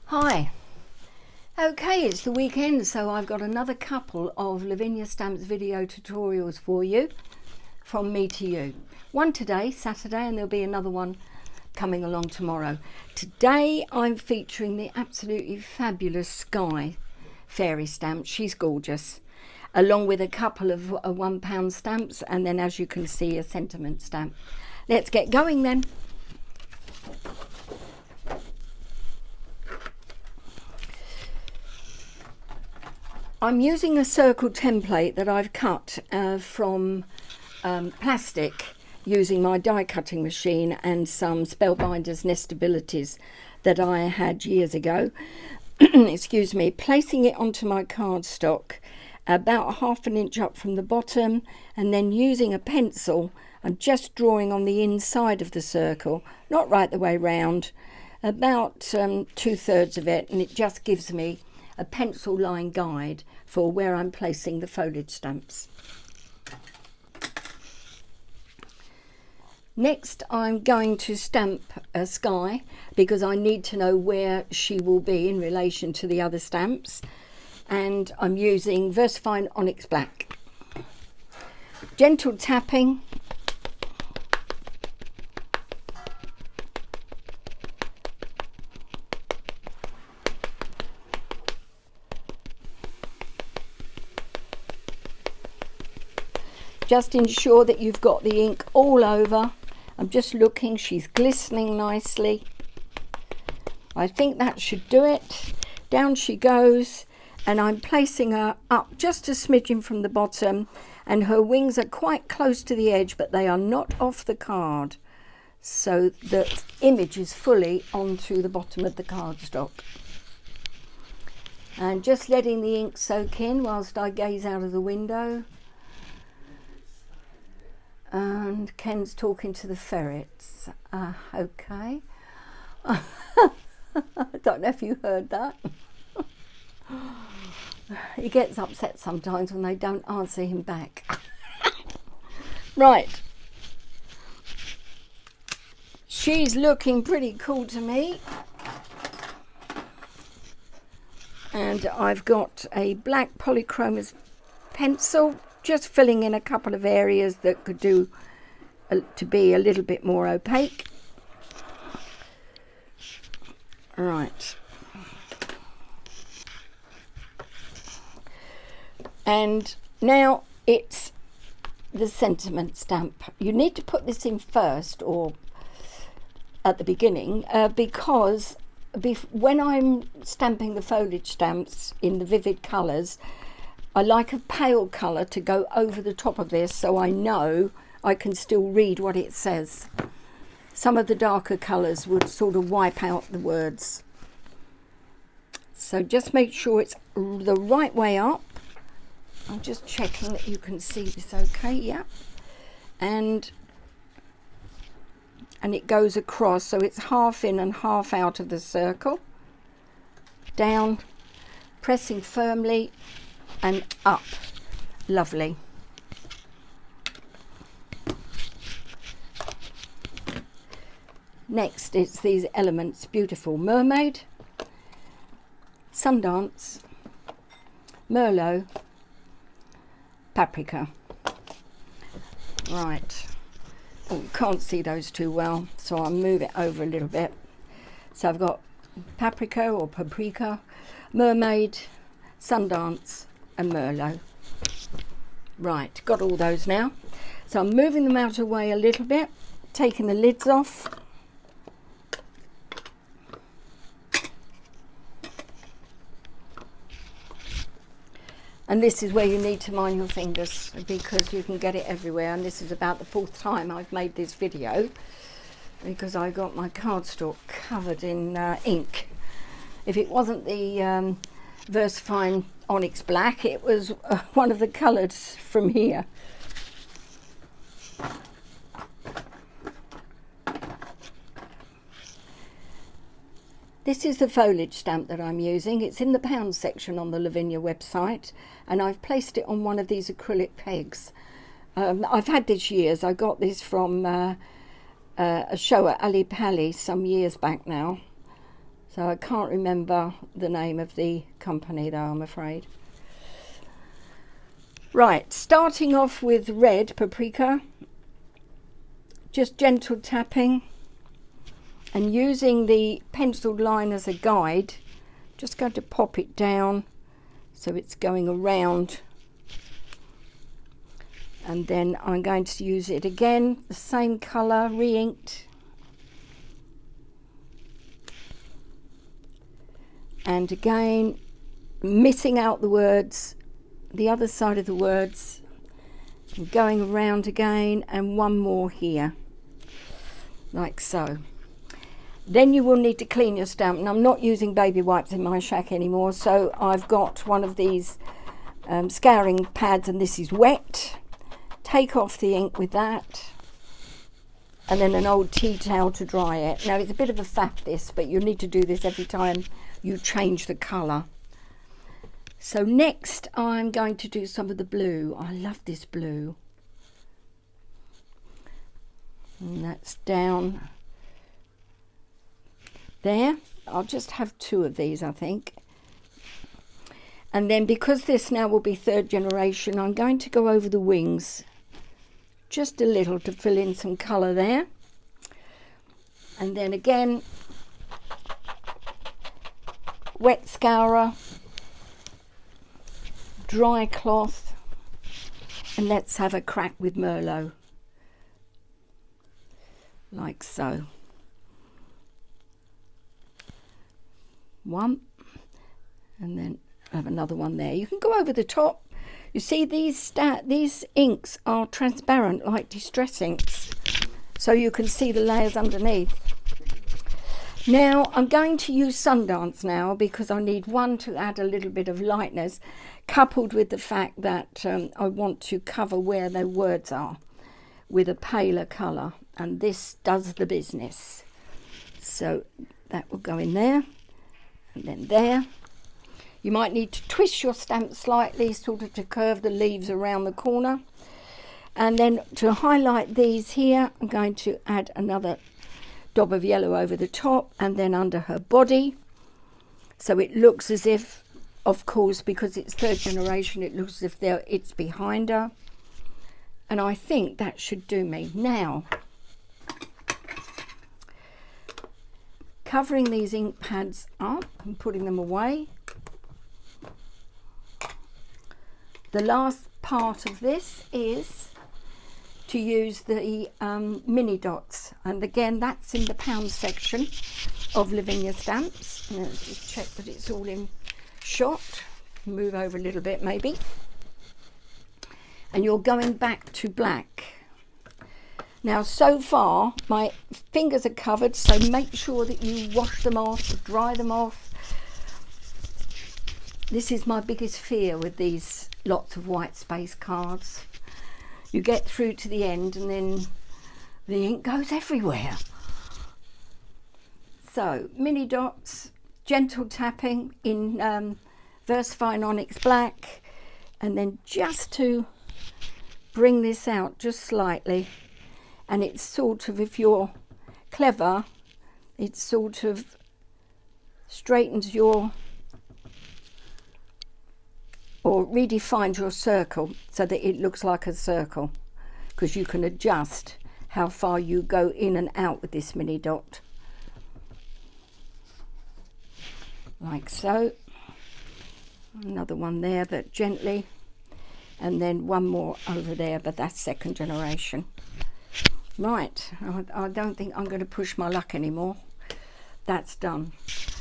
Hi. Okay, it's the weekend, so I've got another couple of Lavinia Stamps video tutorials for you from me to you. One today, Saturday, and there'll be another one coming along tomorrow. Today I'm featuring the absolutely fabulous Sky fairy stamp. She's gorgeous, along with a couple of £1 stamps, and then, as you can see, a sentiment stamp. Let's get going then. I'm using a circle template that I've cut from plastic using my die cutting machine and some Spellbinders Nestabilities that I had years ago. Excuse me. Placing it onto my cardstock about ½ an inch up from the bottom, and then using a pencil, I'm just drawing on the inside of the circle, not right the way round, about 2/3 of it, and it just gives me a pencil line guide for where I'm placing the foliage stamps. Next, I'm going to stamp a Sky because I need to know where she will be in relation to the other stamps, and I'm using VersaFine Onyx Black. Gentle tapping. Just ensure that you've got the ink all over. I'm just looking, she's glistening nicely. I think that should do it. Down she goes, and I'm placing her up just a smidgen from the bottom, and her wings are quite close to the edge, but they are not off the card, so the image is fully onto the bottom of the cardstock. And just letting the ink soak in whilst I gaze out of the window. And Ken's talking to the ferrets. Okay. I don't know if you heard that. He gets upset sometimes when they don't answer him back. Right. She's looking pretty cool to me. And I've got a black polychromos pencil, just filling in a couple of areas that could do to be a little bit more opaque. Right. And now it's the sentiment stamp. You need to put this in first or at the beginning because when I'm stamping the foliage stamps in the vivid colours, I like a pale colour to go over the top of this so I know I can still read what it says. Some of the darker colours would sort of wipe out the words. So just make sure it's the right way up. I'm just checking that you can see this okay, yeah. And it goes across, so it's half in and half out of the circle. Down, pressing firmly, and up. Lovely. Next, it's these elements. Beautiful. Mermaid, Sundance, Merlot, Paprika. Right. Oh, can't see those too well, so I'll move it over a little bit. So I've got Paprika or Paprika, Mermaid, Sundance, and Merlot. Right, got all those now. So I'm moving them out of the way a little bit, taking the lids off. And this is where you need to mind your fingers because you can get it everywhere. And this is about the 4th time I've made this video because I got my cardstock covered in ink. If it wasn't the VersaFine Onyx Black, it was one of the colours from here. This is the foliage stamp that I'm using. It's in the pound section on the Lavinia website, and I've placed it on one of these acrylic pegs. I've had this years. I got this from a show at Ali Pali some years back now. So I can't remember the name of the company though, I'm afraid. Right, starting off with red paprika, just gentle tapping and using the penciled line as a guide, just going to pop it down so it's going around, and then I'm going to use it again, the same colour, re-inked, and again missing out the words, the other side of the words, and going around again, and one more here, like so. Then you will need to clean your stamp, and I'm not using baby wipes in my shack anymore, so I've got one of these scouring pads, and this is wet. Take off the ink with that, and then an old tea towel to dry it. Now it's a bit of a faff this, but you need to do this every time you change the colour. So next I'm going to do some of the blue. I love this blue. And that's down there. I'll just have 2 of these, I think. And then because this now will be 3rd generation, I'm going to go over the wings just a little to fill in some colour there. And then again, wet scourer, dry cloth, and let's have a crack with Merlot, like so. One, and then have another one there. You can go over the top. You see these inks are transparent like distress inks, so you can see the layers underneath. Now I'm going to use Sundance now because I need one to add a little bit of lightness, coupled with the fact that I want to cover where the words are with a paler colour, and this does the business. So that will go in there, and then there. You might need to twist your stamp slightly, sort of to curve the leaves around the corner. And then to highlight these here, I'm going to add another dab of yellow over the top, and then under her body, so it looks as if, of course, because it's 3rd generation, it looks as if it's behind her. And I think that should do me. Now, covering these ink pads up and putting them away. The last part of this is to use the mini dots, and again that's in the pound section of Lavinia Stamps. Now, let's just check that it's all in shot. Move over a little bit maybe, and you're going back to black. Now so far my fingers are covered, so make sure that you wash them off, dry them off. This is my biggest fear with these lots of white space cards. You get through to the end and then the ink goes everywhere. So mini dots, gentle tapping in VersaFine Onyx Black, and then just to bring this out just slightly, and it's sort of, if you're clever, it sort of straightens your, or redefines your circle so that it looks like a circle, because you can adjust how far you go in and out with this mini dot, like so. Another one there, but gently, and then one more over there, but that's 2nd generation. Right, I don't think I'm going to push my luck anymore. That's done.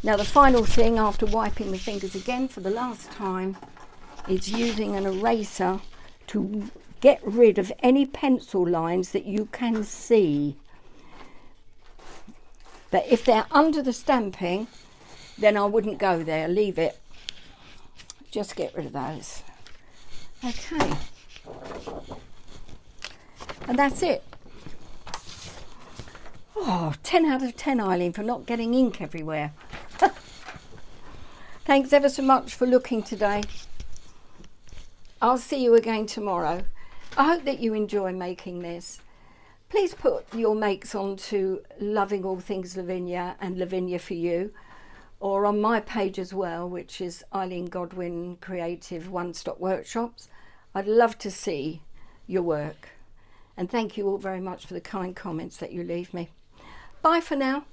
Now the final thing, after wiping the fingers again for the last time, is using an eraser to get rid of any pencil lines that you can see. But if they're under the stamping, then I wouldn't go there, leave it. Just get rid of those. Okay. And that's it. Oh, 10 out of 10, Eileen, for not getting ink everywhere. Thanks ever so much for looking today. I'll see you again tomorrow. I hope that you enjoy making this. Please put your makes onto Loving All Things Lavinia and Lavinia for You or on my page as well, which is Eileen Godwin Creative One Stop Workshops. I'd love to see your work. And thank you all very much for the kind comments that you leave me. Bye for now.